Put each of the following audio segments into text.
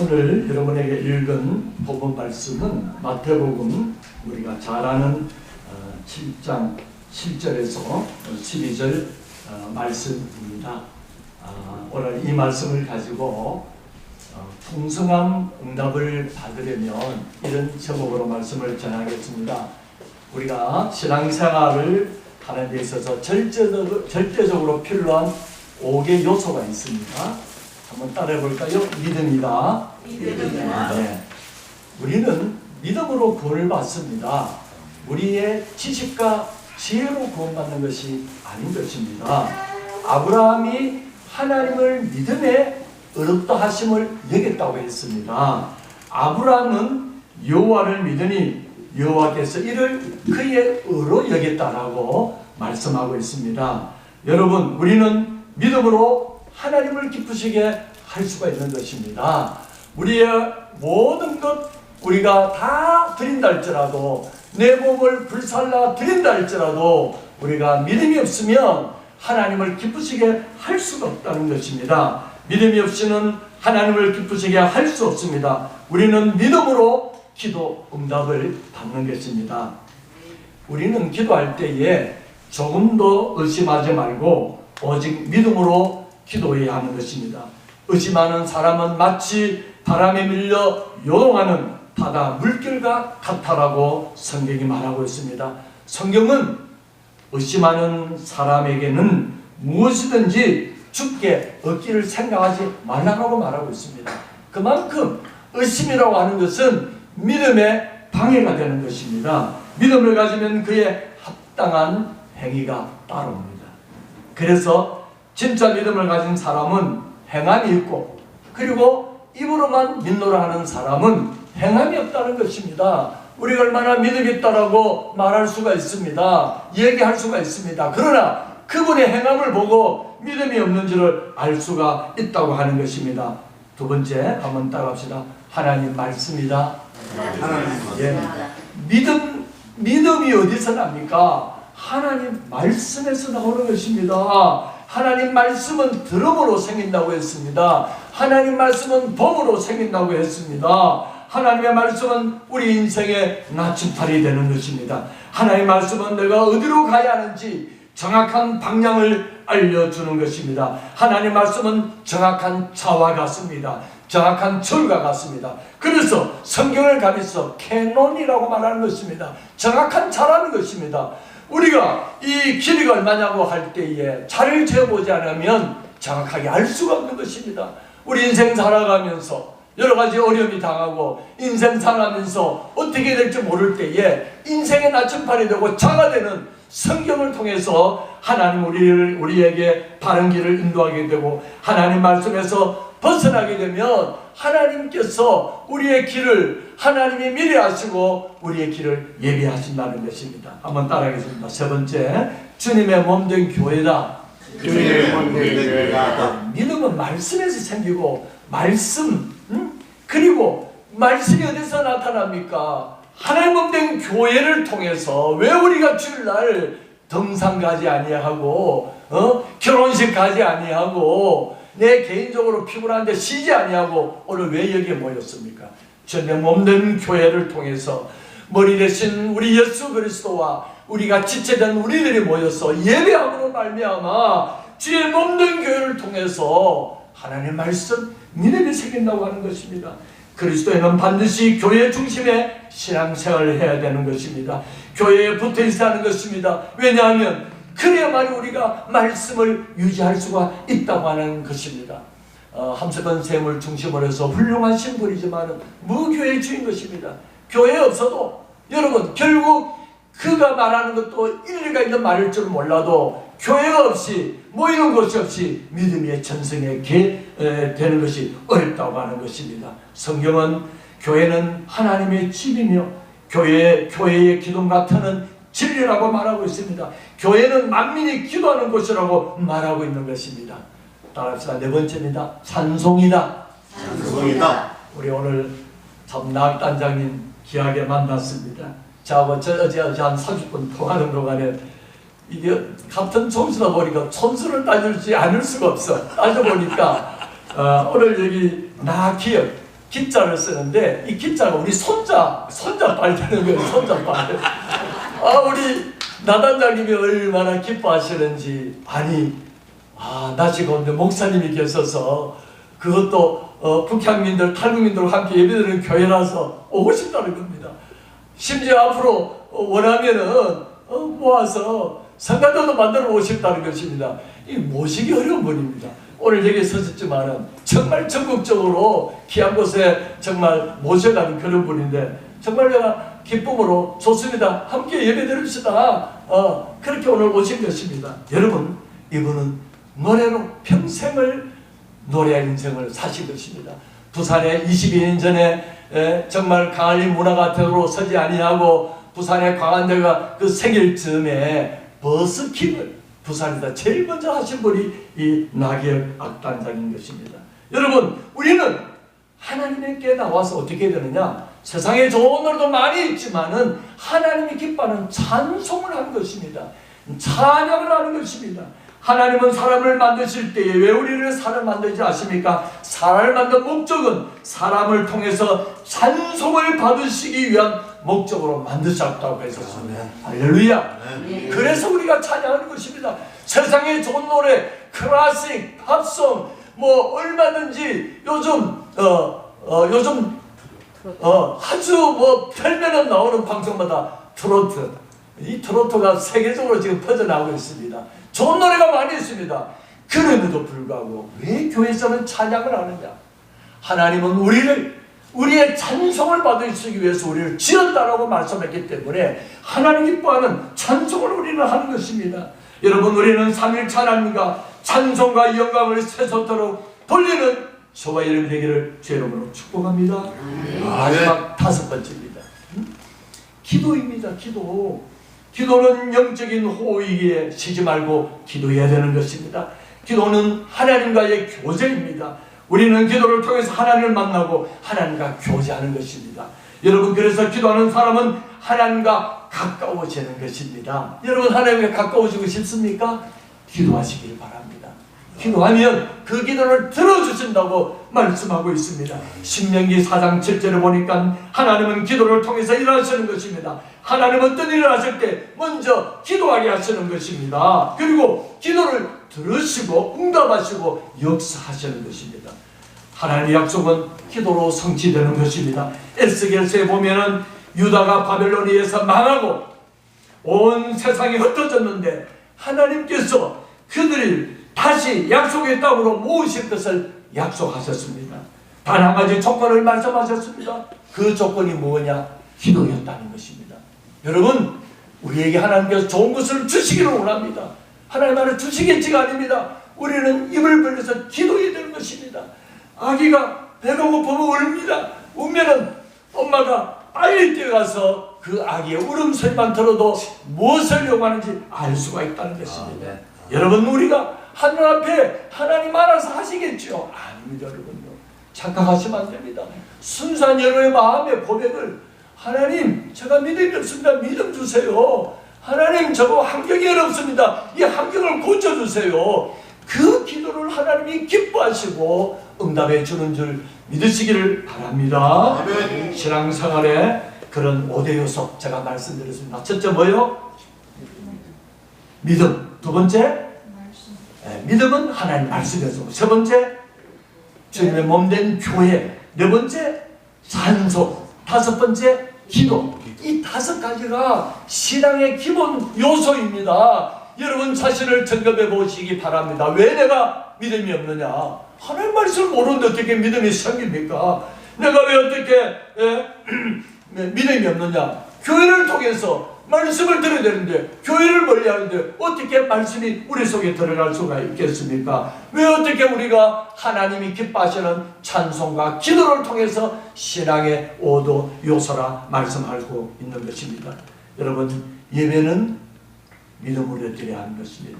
오늘 여러분에게 읽은 본문 말씀은 마태복음 우리가 잘 아는 7장 7절에서 12절 말씀입니다. 오늘 이 말씀을 가지고 풍성한 응답을 받으려면 이런 제목으로 말씀을 전하겠습니다. 우리가 신앙생활을 하는 데 있어서 절대적으로 필요한 5개 요소가 있습니다. 한번 따라해 볼까요? 믿음이다. 네. 우리는 믿음으로 구원을 받습니다. 우리의 지식과 지혜로 구원받는 것이 아닌 것입니다. 아브라함이 하나님을 믿음에 의롭다 하심을 여겼다고 했습니다. 아브라함은 여호와를 믿으니 여호와께서 이를 그의 의로 여겼다라고 말씀하고 있습니다. 여러분, 우리는 믿음으로 하나님을 기쁘시게 할 수가 있는 것입니다. 우리의 모든 것 우리가 다 드린다 할지라도, 내 몸을 불살라 드린다 할지라도 우리가 믿음이 없으면 하나님을 기쁘시게 할 수가 없다는 것입니다. 믿음이 없이는 하나님을 기쁘시게 할 수 없습니다. 우리는 믿음으로 기도 응답을 받는 것입니다. 우리는 기도할 때에 조금도 의심하지 말고 오직 믿음으로 기도해야 하는 것입니다. 의심하는 사람은 마치 바람에 밀려 요동하는 바다 물결과 같다라고 성경이 말하고 있습니다. 성경은 의심하는 사람에게는 무엇이든지 죽게 얻기를 생각하지 말라고 말하고 있습니다. 그만큼 의심이라고 하는 것은 믿음의 방해가 되는 것입니다. 믿음을 가지면 그의 합당한 행위가 따라옵니다. 그래서 진짜 믿음을 가진 사람은 행함이 있고, 그리고 입으로만 믿노라 하는 사람은 행함이 없다는 것입니다. 우리가 얼마나 믿음이 있다라고 말할 수가 있습니다. 얘기할 수가 있습니다. 그러나 그분의 행함을 보고 믿음이 없는지를 알 수가 있다고 하는 것입니다. 두 번째 한번 따라합시다. 하나님 말씀이다. 예. 믿음이 어디서 납니까? 하나님 말씀에서 나오는 것입니다. 하나님 말씀은 들음으로 생긴다고 했습니다. 하나님 말씀은 봄으로 생긴다고 했습니다. 하나님의 말씀은 우리 인생의 나침판이 되는 것입니다. 하나님의 말씀은 내가 어디로 가야 하는지 정확한 방향을 알려주는 것입니다. 하나님의 말씀은 정확한 차와 같습니다. 정확한 철과 같습니다. 그래서 성경을 가리켜 캐논이라고 말하는 것입니다. 정확한 차라는 것입니다. 우리가 이 길이가 얼마냐고 할 때에 차를 재보지 않으면 정확하게 알 수가 없는 것입니다. 우리 인생 살아가면서 여러 가지 어려움이 당하고 인생 살아가면서 어떻게 될지 모를 때에 인생의 나침판이 되고 차가 되는 성경을 통해서 하나님 우리에게 바른 길을 인도하게 되고, 하나님 말씀에서 벗어나게 되면 하나님께서 우리의 길을 하나님이 미리 하시고 우리의 길을 예비하신다는 것입니다. 한번 따라하겠습니다. 세 번째, 주님의 몸된 교회다. 주님의 몸된 교회다. 믿음은 말씀에서 생기고, 말씀, 그리고 말씀이 어디서 나타납니까? 하나님 몸된 교회를 통해서. 왜 우리가 주일날 등산 가지 아니하고 결혼식 가지 아니하고 내 개인적으로 피곤한데 쉬지 아니하고 오늘 왜 여기에 모였습니까? 주님의 몸된 교회를 통해서 머리 대신 우리 예수 그리스도와 우리가 지체된 우리들이 모여서 예배함으로 말미암아 주의 몸된 교회를 통해서 하나님의 말씀 믿음이 생긴다고 하는 것입니다. 그리스도인은 반드시 교회 중심의 신앙생활을 해야 되는 것입니다. 교회에 붙어 있어야 하는 것입니다. 왜냐하면 그래야만 우리가 말씀을 유지할 수가 있다고 하는 것입니다. 함석헌 쌤을 중심으로 해서 훌륭한 신분이지만 무교회의 주인 것입니다. 교회에 없어도 여러분 결국 그가 말하는 것도 일리가 있는 말일 줄 몰라도 교회가 없이 모이는 곳이 없이 믿음의 전승에 되는 것이 어렵다고 하는 것입니다. 성경은 교회는 하나님의 집이며 교회의 기둥 같은 진리라고 말하고 있습니다. 교회는 만민이 기도하는 곳이라고 말하고 있는 것입니다. 따라합시다. 네 번째입니다. 찬송이다. 찬송이다. 우리 오늘 참 낙단장님 귀하게 만났습니다. 자, 어제 한 30분 통하는 동안에 이게 같은 촌수다 보니까 촌수를 따지지 않을 수가 없어. 따져보니까 오늘 여기 나기역 기자를 쓰는데 이 기자가 우리 손자빨 되는 거예요. 손자빨. 우리 나단장님이 얼마나 기뻐하시는지. 아니 낮이 가운데 목사님이 계셔서 그것도 북향민들 탈북민들과 함께 예배드리는 교회라서 오고 싶다는 겁니다. 심지어 앞으로 원하면은 모아서 성가대도 만들어 오고 싶다는 것입니다. 이 모시기 어려운 분입니다. 오늘 여기 서셨지만은 정말 전국적으로 귀한 곳에 정말 모셔가는 그런 분인데 정말 내가 기쁨으로 좋습니다. 함께 예배 드립시다. 그렇게 오늘 오신 것입니다. 여러분, 이분은 노래로 평생을 노래 인생을 사신 것입니다. 부산에 22년 전에 정말 강한리 문화가대로 서지 아니하고 부산의 광안대가 그 생길 즈음에 버스킹을 부산에다 제일 먼저 하신 분이 이 나기열 악단장인 것입니다. 여러분, 우리는 하나님께 나와서 어떻게 되느냐? 세상에 좋은 노래도 많이 있지만은 하나님이 기뻐하는 찬송을 하는 것입니다. 찬양을 하는 것입니다. 하나님은 사람을 만드실 때에 왜 우리를 사람 만들지 아십니까? 사람을 만든 목적은 사람을 통해서 찬송을 받으시기 위한 목적으로 만드셨다고 했었습니다. 할렐루야. 그래서 우리가 찬양하는 것입니다. 세상에 좋은 노래, 클래식, 팝송, 얼마든지 요즘 아주 별면은 나오는 방송마다 트로트, 이 트로트가 세계적으로 지금 퍼져나오고 있습니다. 좋은 노래가 많이 있습니다. 그럼에도 불구하고 왜 교회에서는 찬양을 하느냐? 하나님은 우리의 찬송을 받으시기 위해서 우리를 지었다라고 말씀했기 때문에 하나님 기뻐하는 찬송을 우리는 하는 것입니다. 여러분, 우리는 3일차 하나님과 찬송과 영광을 세속토록 돌리는 저와 여러분 되기를 주 이름으로 축복합니다. 마지막 5번째입니다. 기도입니다. 기도는 영적인 호의에 쉬지 말고 기도해야 되는 것입니다. 기도는 하나님과의 교제입니다. 우리는 기도를 통해서 하나님을 만나고 하나님과 교제하는 것입니다. 여러분, 그래서 기도하는 사람은 하나님과 가까워지는 것입니다. 여러분, 하나님과 가까워지고 싶습니까? 기도하시길 바랍니다. 기도하면 그 기도를 들어주신다고 말씀하고 있습니다. 신명기 4장 7절에 보니까 하나님은 기도를 통해서 일하시는 것입니다. 하나님은 어떤 일을 하실 때 먼저 기도하게 하시는 것입니다. 그리고 기도를 들으시고 응답하시고 역사하시는 것입니다. 하나님의 약속은 기도로 성취되는 것입니다. 에스겔서에 보면은 유다가 바벨론에 의해서 망하고 온 세상이 흩어졌는데 하나님께서 그들을 다시 약속의 땅으로 모으실 것을 약속하셨습니다. 단 한 가지 조건을 말씀하셨습니다. 그 조건이 뭐냐? 기도였다는 것입니다. 여러분, 우리에게 하나님께서 좋은 것을 주시기를 원합니다. 하나님 안에 주시겠지가 아닙니다. 우리는 입을 벌려서 기도해야 되는 것입니다. 아기가 배가 고프면 울입니다. 울면은 엄마가 빨리 뛰어가서 그 아기의 울음소리만 들어도 무엇을 요구하는지 알 수가 있다는 것입니다. 여러분, 우리가 하늘 앞에 하나님 알아서 하시겠죠? 아닙니다. 여러분요, 착각하시면 안 됩니다. 순수한 여러분의 마음의 고백을, 하나님, 제가 믿음이 없습니다. 믿음 주세요. 하나님, 저거 환경이 어렵습니다. 이 환경을 고쳐주세요. 그 기도를 하나님이 기뻐하시고 응답해 주는 줄 믿으시기를 바랍니다. 신앙생활에 그런 5대 요소 제가 말씀드렸습니다. 첫째 뭐요? 믿음. 두 번째, 믿음은 하나님 말씀에서. 세 번째, 주님의 몸된 교회. 네 번째, 찬송. 다섯 번째, 기도. 이 5가지가 신앙의 기본 요소입니다. 여러분 자신을 점검해 보시기 바랍니다. 왜 내가 믿음이 없느냐? 하나님 말씀을 모르는데 어떻게 믿음이 생깁니까? 내가 왜 어떻게 믿음이 없느냐? 교회를 통해서 말씀을 들어야 되는데 교회를 멀리 하는데 어떻게 말씀이 우리 속에 들어갈 수가 있겠습니까? 왜 어떻게 우리가 하나님이 기뻐하시는 찬송과 기도를 통해서 신앙의 5도 요소라 말씀하고 있는 것입니다. 여러분, 예배는 믿음으로 드려야 하는 것입니다.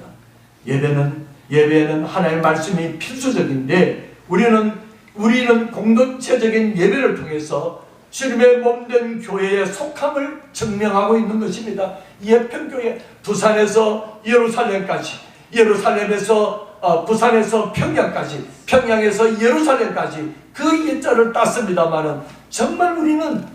예배는 하나님의 말씀이 필수적인데 우리는 공동체적인 예배를 통해서 주님의 몸된 교회의 속함을 증명하고 있는 것입니다. 예편교회, 부산에서 예루살렘까지, 예루살렘에서 부산에서 평양까지, 평양에서 예루살렘까지 그 예자를 땄습니다마는 정말 우리는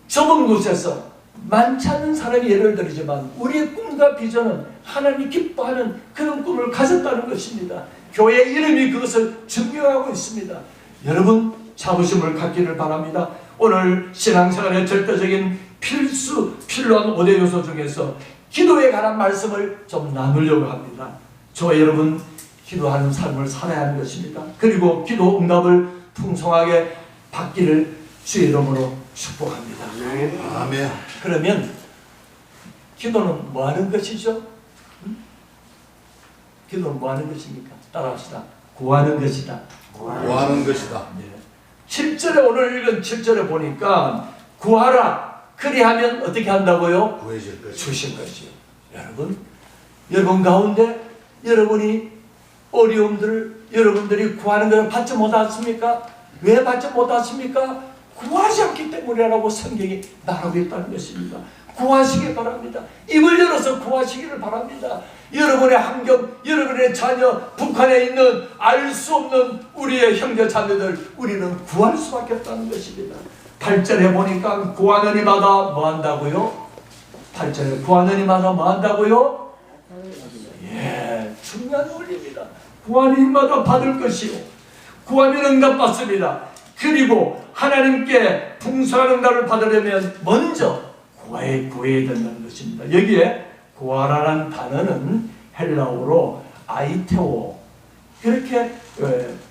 좁은 곳에서 많지 않은 사람이 예를 들지만 우리의 꿈과 비전은 하나님이 기뻐하는 그런 꿈을 가졌다는 것입니다. 교회 이름이 그것을 증명하고 있습니다. 여러분 자부심을 갖기를 바랍니다. 오늘 신앙생활의 절대적인 필요한 5대 요소 중에서 기도에 관한 말씀을 좀 나누려고 합니다. 저와 여러분 기도하는 삶을 살아야 하는 것입니다. 그리고 기도 응답을 풍성하게 받기를 주의 이름으로 축복합니다. 아멘. 그러면 기도는 뭐 하는 것이죠? 기도는 뭐 하는 것입니까? 따라합시다. 구하는 것이다. 구하는 것이다. 7절에 오늘 읽은 7절에 보니까 구하라 그리하면 어떻게 한다고요? 구해질 것이다. 주실 것이요. 여러분 가운데 여러분이 어려움들을 여러분들이 구하는 것을 받지 못했습니까? 왜 받지 못했습니까? 구하지 않기 때문이라고 성경이 말하고 있다는 것입니다. 구하시기 바랍니다. 입을 열어서 구하시기를 바랍니다. 여러분의 환경, 여러분의 자녀, 북한에 있는 알 수 없는 우리의 형제 자매들 우리는 구할 수밖에 없다는 것입니다. 8절에 보니까 구하는 이마다 뭐 한다고요? 8절에 구하는 이마다 뭐 한다고요? 예, 중요한 원리입니다. 구하는 이마다 받을 것이요 구하면 응답받습니다. 그리고 하나님께 풍성한 응답을 받으려면 먼저 구해야 된다는 것입니다. 여기에 구하라는 단어는 헬라어로 아이테오, 그렇게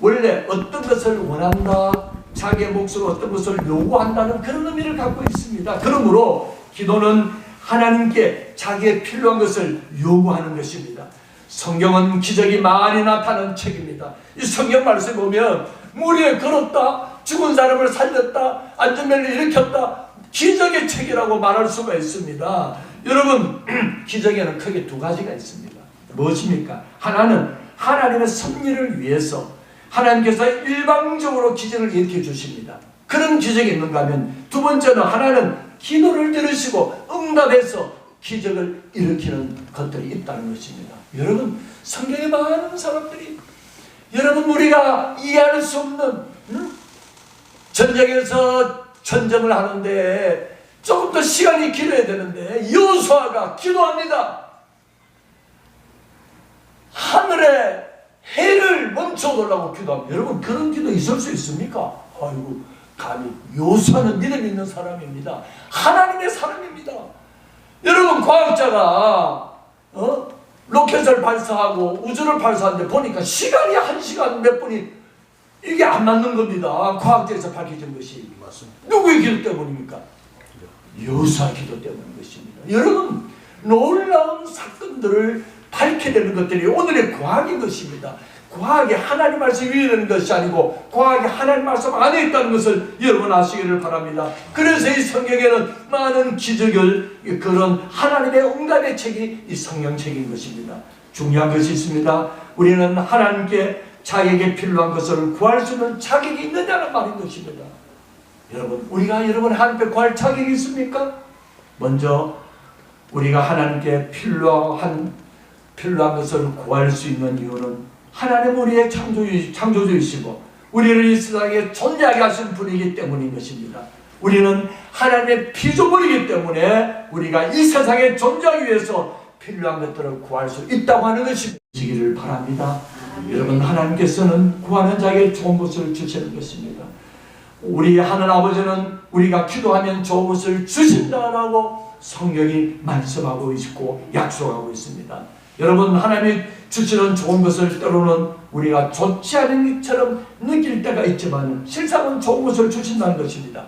원래 어떤 것을 원한다, 자기의 몫으로 어떤 것을 요구한다는 그런 의미를 갖고 있습니다. 그러므로 기도는 하나님께 자기의 필요한 것을 요구하는 것입니다. 성경은 기적이 많이 나타나는 책입니다. 이 성경 말씀에 보면 무리에 걸었다, 죽은 사람을 살렸다, 안전벨을 일으켰다, 기적의 책이라고 말할 수가 있습니다. 여러분 기적에는 크게 두 가지가 있습니다. 무엇입니까? 하나는 하나님의 섭리를 위해서 하나님께서 일방적으로 기적을 일으켜 주십니다. 그런 기적이 있는가 하면 두 번째는 하나는 기도를 들으시고 응답해서 기적을 일으키는 것들이 있다는 것입니다. 여러분 성경에 많은 사람들이 여러분 우리가 이해할 수 없는 전쟁에서 전쟁을 하는데 조금 더 시간이 길어야 되는데 여호수아가 기도합니다. 하늘에 해를 멈춰달라고 기도합니다. 여러분 그런 기도 있을 수 있습니까? 아이고 감히 여호수아는 믿음 있는 사람입니다. 하나님의 사람입니다. 여러분 과학자가 로켓을 발사하고 우주를 발사하는데 보니까 시간이 1시간 몇 분이 이게 안 맞는 겁니다. 과학자에서 밝혀진 것이. 맞습니다. 누구의 기도 때문입니까? 여호수아 기도 때문인 것입니다. 여러분 놀라운 사건들을 밝혀내는 것들이 오늘의 과학인 것입니다. 과학이 하나님 말씀 위에 있는 것이 아니고 과학이 하나님 말씀 안에 있다는 것을 여러분 아시기를 바랍니다. 그래서 이 성경에는 많은 기적을 그런 하나님의 응답의 책이 이 성경책인 것입니다. 중요한 것이 있습니다. 우리는 하나님께 자기에게 필요한 것을 구할 수 있는 자격이 있느냐는 말인 것입니다. 여러분 우리가 여러분 하나님께 구할 자격이 있습니까? 먼저 우리가 하나님께 필요한 것을 구할 수 있는 이유는 하나님 우리의 창조주이시고 우리를 이 세상에 존재하게 하신 분이기 때문인 것입니다. 우리는 하나님의 피조물이기 때문에 우리가 이 세상에 존재하기 위해서 필요한 것들을 구할 수 있다고 하는 것이 되기를 바랍니다. 여러분 하나님께서는 구하는 자에게 좋은 것을 주시는 것입니다. 우리 하늘 아버지는 우리가 기도하면 좋은 것을 주신다라고 성경이 말씀하고 있고 약속하고 있습니다. 여러분 하나님이 주시는 좋은 것을 때로는 우리가 좋지 않은 것처럼 느낄 때가 있지만 실상은 좋은 것을 주신다는 것입니다.